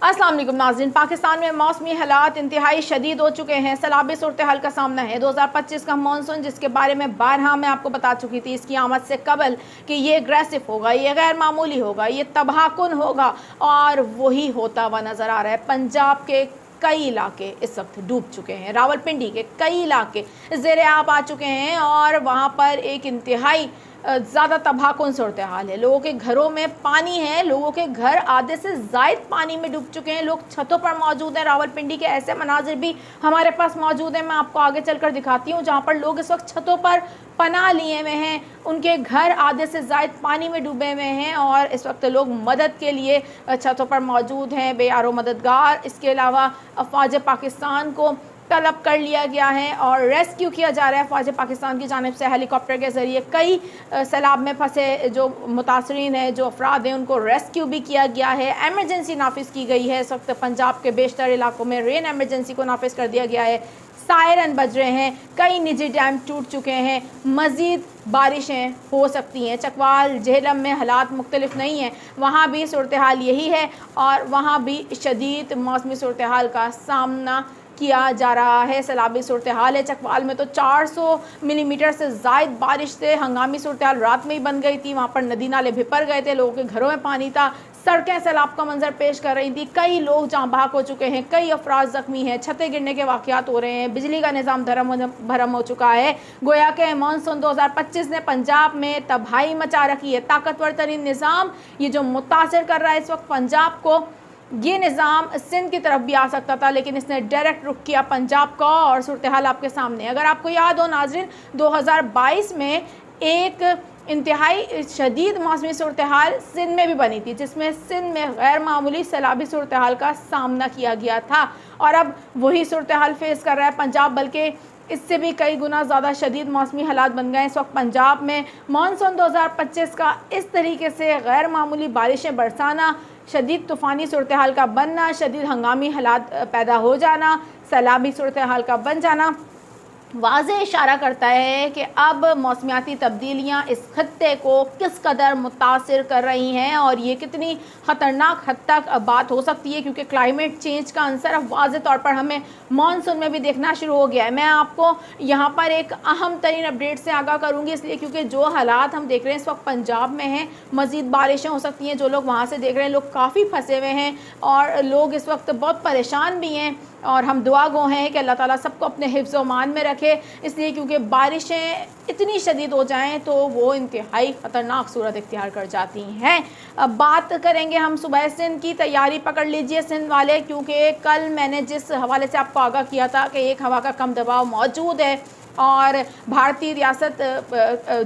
अस्सलाम वालेकुम नाज़रीन। पाकिस्तान में मौसमी हालात इंतहाई शदीद हो चुके हैं। सैलाबी सूरत हाल का सामना है। 2025 का मानसून, जिसके बारे में बारहा मैं आपको बता चुकी थी इसकी आमद से कबल कि ये एग्रेसिव होगा, ये गैर मामूली होगा, ये तबाहकुन होगा, और वही होता हुआ नज़र आ रहा है। पंजाब के कई इलाके इस वक्त डूब चुके हैं। रावलपिंडी के कई इलाके ज़ेरे आब आ चुके हैं और वहाँ पर एक इंतहाई ज़्यादा तबाहकुन सूरत हाल है। लोगों के घरों में पानी है, लोगों के घर आधे से ज़ायद पानी में डूब चुके हैं। लोग छतों पर मौजूद हैं। रावलपिंडी के ऐसे मनाजिर भी हमारे पास मौजूद हैं, मैं आपको आगे चलकर दिखाती हूँ, जहाँ पर लोग इस वक्त छतों पर पनाह लिए हुए हैं। उनके घर आधे से ज़ायद पानी में डूबे हुए हैं और इस वक्त लोग मदद के लिए छतों पर मौजूद हैं, बेयारो मददगार। इसके अलावा अफ़वाज पाकिस्तान को तलब कर लिया गया है और रेस्क्यू किया जा रहा है अफ़वाज पाकिस्तान की जानिब से हेलीकॉप्टर के ज़रिए। कई सैलाब में फंसे जो मुतासरीन हैं, जो अफराद हैं, उनको रेस्क्यू भी किया गया है। एमरजेंसी नाफिज़ की गई है। इस वक्त पंजाब के बेशतर इलाकों में रेन एमरजेंसी को नाफिज़ कर दिया गया है। सायरन बज रहे हैं। कई निजी डैम टूट चुके हैं। मज़ीद बारिशें हो सकती हैं। चकवाल झेलम में हालात मुख्तलिफ नहीं हैं, वहाँ भी सूरत हाल यही है और वहाँ भी शदीद मौसमी सूरत हाल का सामना किया जा रहा है। सैलाबी सूरत हाल है। चकवाल में तो 400 मिलीमीटर से ज़ायद बारिश से हंगामी सूरत हाल रात में ही बन गई थी। वहाँ पर नदी नाले भिपर गए थे, लोगों के घरों में पानी था, सड़कें सैलाब का मंजर पेश कर रही थी। कई लोग जहाँ बहक हो चुके हैं, कई अफराद ज़ख्मी हैं, छतें गिरने के वाक़यात हो रहे हैं, बिजली का निज़ाम भरम हो चुका है। गोया के मानसून 2025 ने पंजाब में तबाही मचा रखी है। ताकतवर तरीन निज़ाम ये जो मुतासर कर रहा है इस वक्त पंजाब को, ये निज़ाम सिंध की तरफ भी आ सकता था, लेकिन इसने डायरेक्ट रुख किया पंजाब का और सूरत हाल आपके सामने। अगर आपको याद हो नाज़रीन, 2022 में एक इंतहाई शदीद मौसमी सूरत हाल सिंध में भी बनी थी, जिसमें सिंध में गैर मामूली सैलाबी सूरत हाल का सामना किया गया था और अब वही सूरत हाल फेस कर रहा है पंजाब, बल्कि इससे भी कई गुना ज़्यादा शदीद मौसमी हालात बन गए इस वक्त पंजाब में। मानसून 2025 का इस तरीके से गैर मामूली बारिशें बरसाना, शदीद तूफ़ानी सूरत हाल का बनना, शदीद हंगामी हालात पैदा हो जाना, सैलाबी सूरत हाल का बन जाना वाज़े इशारा करता है कि अब मौसमियाती तब्दीलियाँ इस खत्ते को किस कदर मुतासिर कर रही हैं और ये कितनी ख़तरनाक हद तक बात हो सकती है, क्योंकि क्लाइमेट चेंज का अंसर अब वाज़े तौर पर हमें मानसून में भी देखना शुरू हो गया है। मैं आपको यहाँ पर एक अहम तरीन अपडेट से आगाह करूँगी, इसलिए क्योंकि जो हालात हम देख रहे हैं इस वक्त पंजाब में हैं, मज़ीद बारिशें हो सकती हैं। जो लोग वहाँ से देख रहे हैं, लोग काफ़ी फंसे हुए हैं और लोग इस वक्त बहुत परेशान भी हैं और हम दुआ गो हैं कि अल्लाह ताला सबको अपने हिफ्ज़ व मान में रखे, इसलिए क्योंकि बारिशें इतनी शदीद हो जाएं तो वो इंतहाई ख़तरनाक सूरत इख्तियार कर जाती हैं। अब बात करेंगे हम सुबह सिंध की। तैयारी पकड़ लीजिए सिंध वाले, क्योंकि कल मैंने जिस हवाले से आपको आगाह किया था कि एक हवा का कम दबाव मौजूद है और भारतीय रियासत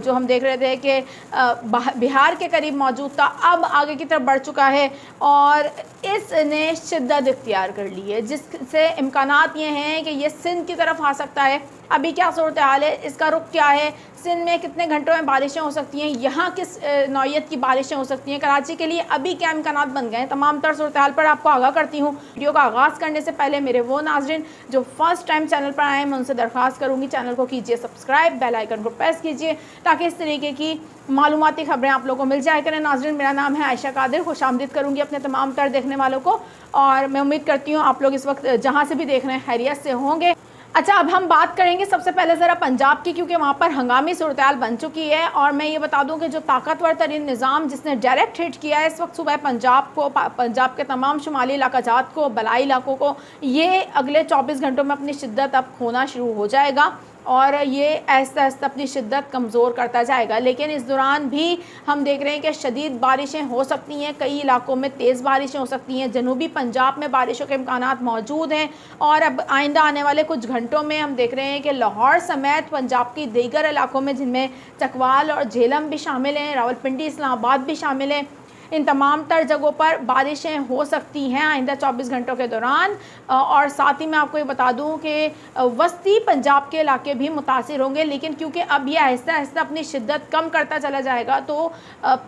जो हम देख रहे थे कि बिहार के करीब मौजूद था, अब आगे की तरफ बढ़ चुका है और इसने शिद्दत इख्तियार कर ली है, जिससे इम्कानात ये हैं कि ये सिंध की तरफ आ सकता है। अभी क्या सूरत हाल है, इसका रुख क्या है, सिंध में कितने घंटों में बारिशें हो सकती हैं, यहाँ किस नौइयत की बारिशें हो सकती हैं, कराची के लिए अभी क्या इम्कानात बन गए हैं, तमाम तर सूरत हाल पर आपको आगाह करती हूँ। वीडियो का आगाज़ करने से पहले मेरे वो नाज़रीन जो फर्स्ट टाइम चैनल पर आए हैं, मैं उनसे दरख्वास्त करूँगी चैनल को कीजिए सब्सक्राइब, बेल आइकन को प्रेस कीजिए ताकि इस तरीके की मालूमाती खबरें आप लोगों को मिल जाए करें। नाज़रीन, मेरा नाम है आयशा कादिर, खुशामदीद करूँगी अपने तमाम तर देखने वालों को और मैं उम्मीद करती हूँ आप लोग इस वक्त जहाँ से भी देख रहे हैं खैरियत से होंगे। अच्छा, अब हम बात करेंगे सबसे पहले ज़रा पंजाब की, क्योंकि वहाँ पर हंगामी सूरत हाल बन चुकी है और मैं ये बता दूं कि जो ताकतवर तरीन निज़ाम जिसने डायरेक्ट हिट किया है इस वक्त सुबह पंजाब को, पंजाब के तमाम शुमाली इलाकाजात को, बलाई इलाकों को, ये अगले 24 घंटों में अपनी शिद्दत अब खोना शुरू हो जाएगा और ये आहिस्ता आहिस्ता अपनी शिद्दत कमज़ोर करता जाएगा। लेकिन इस दौरान भी हम देख रहे हैं कि शदीद बारिशें हो सकती हैं, कई इलाकों में तेज़ बारिशें हो सकती हैं। जनूबी पंजाब में बारिशों के इम्कानात मौजूद हैं और अब आइंदा आने वाले कुछ घंटों में हम देख रहे हैं कि लाहौर समेत पंजाब की दीगर इलाकों में, जिनमें चकवाल और झेलम भी शामिल हैं, रावलपिंडी, इस्लामाबाद भी शामिल हैं, इन तमाम तर जगहों पर बारिशें हो सकती हैं आइंदा 24 घंटों के दौरान। और साथ ही मैं आपको ये बता दूं कि वस्ती पंजाब के इलाके भी मुतासिर होंगे, लेकिन क्योंकि अब ये आहिस्ता आहिस्ता अपनी शिद्दत कम करता चला जाएगा तो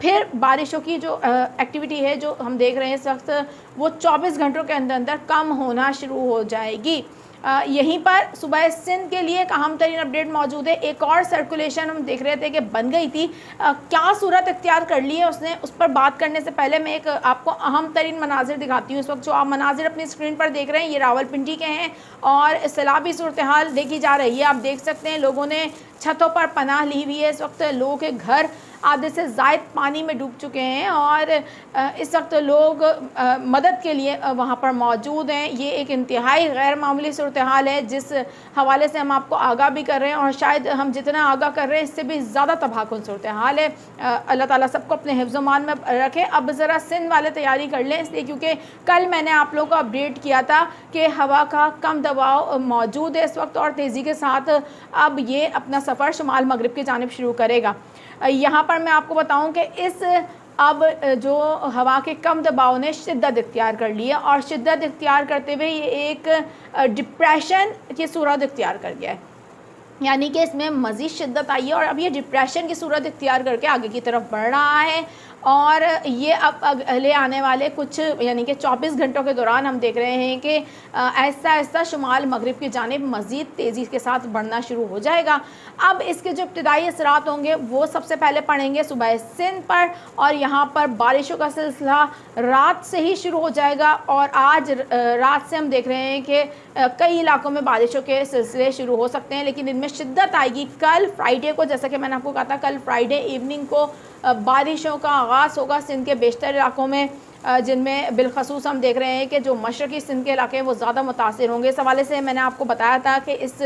फिर बारिशों की जो एक्टिविटी है जो हम देख रहे हैं इस वक्त, वो 24 घंटों के अंदर अंदर कम होना शुरू हो जाएगी। یہیں پر صوبہ سندھ کے لیے ایک اہم ترین اپڈیٹ موجود ہے. ایک اور سرکولیشن ہم دیکھ رہے تھے کہ بن گئی تھی, کیا صورت اختیار کر لی ہے اس نے, اس پر بات کرنے سے پہلے میں ایک آپ کو اہم ترین مناظر دکھاتی ہوں. اس وقت جو آپ مناظر اپنی اسکرین پر دیکھ رہے ہیں یہ راولپنڈی کے ہیں اور سیلابی صورتحال دیکھی جا رہی ہے. آپ دیکھ سکتے ہیں لوگوں نے چھتوں پر پناہ لی ہوئی ہے. اس وقت لوگوں کے گھر آدھے سے زائد پانی میں ڈوب چکے ہیں اور اس وقت لوگ مدد کے لیے وہاں پر موجود ہیں. یہ ایک انتہائی غیر معمولی صورتحال ہے جس حوالے سے ہم آپ کو آگاہ بھی کر رہے ہیں اور شاید ہم جتنا آگاہ کر رہے ہیں اس سے بھی زیادہ تباہ کن صورتحال ہے. اللہ تعالیٰ سب کو اپنے حفظ و امان میں رکھے. اب ذرا سندھ والے تیاری کر لیں, اس لیے کیونکہ کل میں نے آپ لوگوں کو اپڈیٹ کیا تھا کہ ہوا کا کم دباؤ موجود ہے اس وقت اور تیزی کے ساتھ اب یہ اپنا سفر شمال مغرب کی جانب شروع کرے گا. یہاں پر میں آپ کو بتاؤں کہ اس اب جو ہوا کے کم دباؤ نے شدت اختیار کر لی ہے اور شدت اختیار کرتے ہوئے یہ ایک ڈپریشن کی صورت اختیار کر گیا ہے, یعنی کہ اس میں مزید شدت آئی ہے اور اب یہ ڈپریشن کی صورت اختیار کر کے آگے کی طرف بڑھ رہا ہے. اور یہ اب اگلے آنے والے کچھ یعنی کہ 24 گھنٹوں کے دوران ہم دیکھ رہے ہیں کہ ایسا ایسا شمال مغرب کی جانب مزید تیزی کے ساتھ بڑھنا شروع ہو جائے گا. اب اس کے جو ابتدائی اثرات ہوں گے وہ سب سے پہلے پڑیں گے صوبہ سندھ پر اور یہاں پر بارشوں کا سلسلہ رات سے ہی شروع ہو جائے گا اور آج رات سے ہم دیکھ رہے ہیں کہ کئی علاقوں میں بارشوں کے سلسلے شروع ہو سکتے ہیں لیکن ان میں شدت آئے گی. کل فرائیڈے کو, جیسا کہ میں نے آپ کو کہا تھا, کل فرائیڈے ایوننگ کو بارشوں کا آغاز ہوگا سندھ کے بیشتر علاقوں میں, جن میں بالخصوص ہم دیکھ رہے ہیں کہ جو مشرقی سندھ کے علاقے ہیں وہ زیادہ متاثر ہوں گے. اس حوالے سے میں نے آپ کو بتایا تھا کہ اس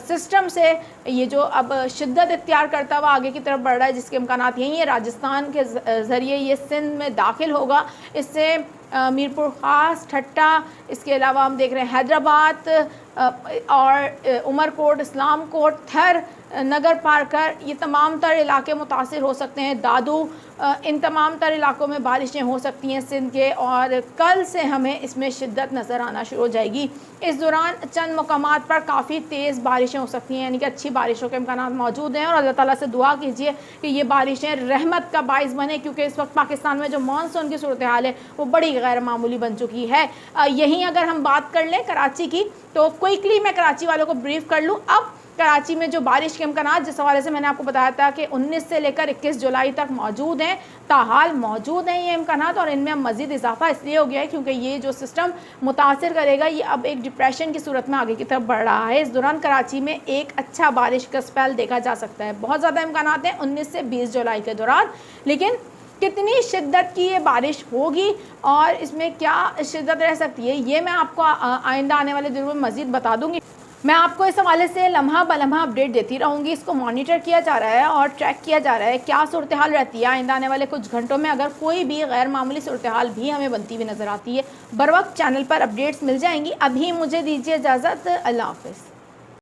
سسٹم سے یہ جو اب شدت اختیار کرتا ہوا آگے کی طرف بڑھ رہا ہے جس کے امکانات یہی ہیں راجستھان کے ذریعے یہ سندھ میں داخل ہوگا. اس سے میرپور خاص, ٹھٹا, اس کے علاوہ ہم دیکھ رہے ہیں حیدرآباد اور عمر کوٹ, اسلام کوٹ, تھر, نگر پارکر, یہ تمام تر علاقے متاثر ہو سکتے ہیں. دادو, ان تمام تر علاقوں میں بارشیں ہو سکتی ہیں سندھ کے اور کل سے ہمیں اس میں شدت نظر آنا شروع ہو جائے گی. اس دوران چند مقامات پر کافی تیز بارشیں ہو سکتی ہیں, یعنی کہ اچھی بارشوں کے امکانات موجود ہیں اور اللہ تعالیٰ سے دعا کیجیے کہ یہ بارشیں رحمت کا باعث بنے کیونکہ اس وقت پاکستان میں جو مانسون کی صورتحال ہے وہ بڑی غیر معمولی بن چکی ہے. یہیں اگر ہم بات کر لیں کراچی کی تو کوئکلی میں کراچی والوں کو بریف کر لوں. اب کراچی میں جو بارش کے امکانات جس حوالے سے میں نے آپ کو بتایا تھا کہ 19 سے لے کر 21 جولائی تک موجود ہیں, تاحال موجود ہیں یہ امکانات اور ان میں مزید اضافہ اس لیے ہو گیا ہے کیونکہ یہ جو سسٹم متاثر کرے گا یہ اب ایک ڈپریشن کی صورت میں آگے کی طرف بڑھ رہا ہے. اس دوران کراچی میں ایک اچھا بارش کا سپیل دیکھا جا سکتا ہے. بہت زیادہ امکانات ہیں 19 سے 20 جولائی کے دوران, لیکن کتنی شدت کی یہ بارش ہوگی اور اس میں کیا شدت رہ سکتی ہے یہ میں آپ کو آئندہ آنے والے دنوں میں مزید بتا دوں گی. میں آپ کو اس حوالے سے لمحہ بلمحہ اپڈیٹ دیتی رہوں گی. اس کو مانیٹر کیا جا رہا ہے اور ٹریک کیا جا رہا ہے کیا صورتحال رہتی ہے آئندہ آنے والے کچھ گھنٹوں میں. اگر کوئی بھی غیر معمولی صورتحال بھی ہمیں بنتی ہوئی نظر آتی ہے بر وقت چینل پر اپڈیٹس مل جائیں گی. ابھی مجھے دیجیے اجازت, اللہ حافظ.